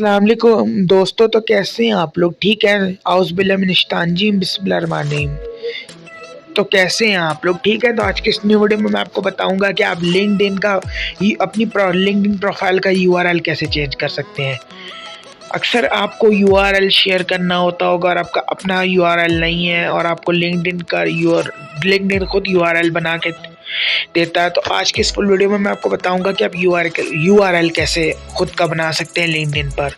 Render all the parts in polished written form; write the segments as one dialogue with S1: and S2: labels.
S1: अस्सलाम वालेकुम दोस्तों, तो कैसे हैं आप लोग? ठीक है। औज़ुबिल्लाहिमिनश्शैतानिर्रजीम बिस्मिल्लाहिर्रहमानिर्रहीम। तो कैसे हैं आप लोग? ठीक है। तो आज की इस न्यू वीडियो में मैं आपको बताऊंगा कि आप लिंक्डइन का अपनी लिंक्डइन प्रोफाइल का यूआरएल कैसे चेंज कर सकते हैं। अक्सर आपको यूआरएल शेयर करना होता होगा और आपका अपना यूआरएल नहीं है और आपको लिंक्डइन खुद यूआरएल बना के देता है। तो आज की इस फुल वीडियो में मैं आपको बताऊंगा कि आप यूआरएल कैसे खुद का बना सकते हैं लिंक्डइन पर।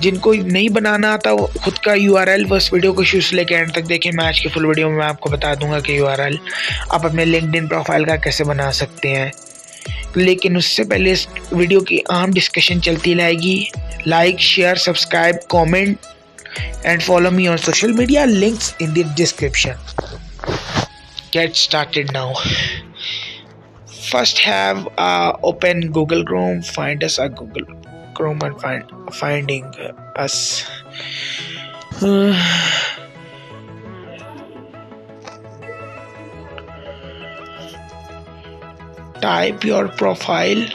S1: जिनको नहीं बनाना आता वो खुद का यूआरएल, वो इस वीडियो को शुरू से लेकर एंड तक देखें। मैं आज की फुल वीडियो में मैं आपको बता दूंगा कि यूआरएल आप अपने लिंक्डइन प्रोफाइल का कैसे बना सकते हैं। लेकिन उससे पहले इस वीडियो की आम डिस्कशन चलती रहेगी। Like, share, subscribe, comment and follow me on social media, links in the description. Get started now. First have open Google Chrome, find us at Google Chrome and finding us. Type your profile.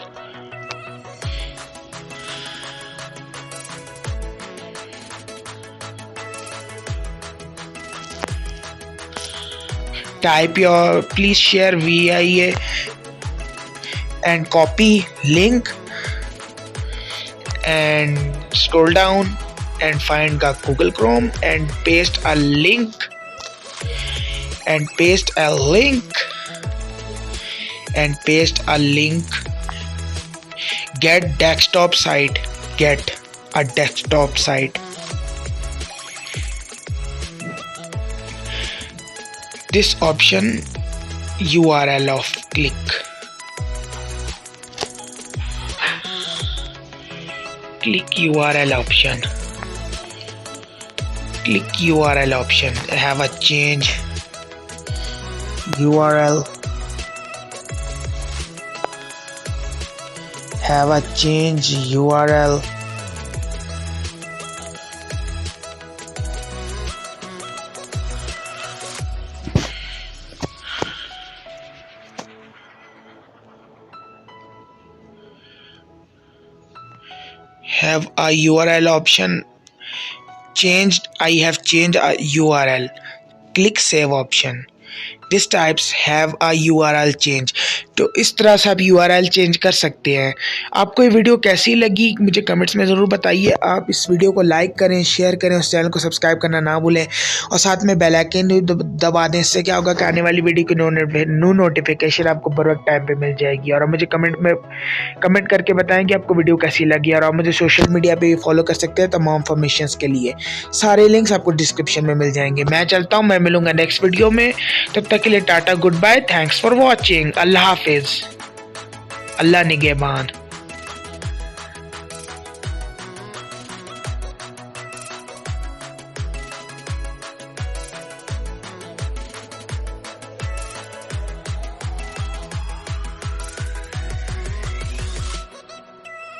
S1: Please share VIA and copy link and scroll down and find Google Chrome and paste a link and paste a link and paste a link. Get a desktop site. This option URL of click URL option. Click URL option. Have a change URL. Have a change URL. Have a URL option changed. I have changed a URL. Click save option. This types have a URL change. तो इस तरह से आप URL change कर सकते हैं। आपको ये वीडियो कैसी लगी मुझे कमेंट्स में ज़रूर बताइए। आप इस वीडियो को लाइक करें, शेयर करें, उस चैनल को सब्सक्राइब करना ना भूलें और साथ में बेल आइकन दबा दें। इससे क्या होगा कि आने वाली वीडियो की न्यू नोटिफिकेशन आपको बर वक्त टाइम पे मिल जाएगी। और आप मुझे कमेंट करके बताएं कि आपको वीडियो कैसी लगी। और आप मुझे सोशल मीडिया पर भी फॉलो कर सकते हैं तमाम इन्फॉर्मेशन के लिए। सारे लिंक्स आपको डिस्क्रिप्शन में मिल जाएंगे। मैं चलता हूँ, मैं मिलूंगा नेक्स्ट वीडियो में। तब तक के लिए tata, good bye, thanks for watching, अल्लाह हाफिज, अल्लाह निगहबान।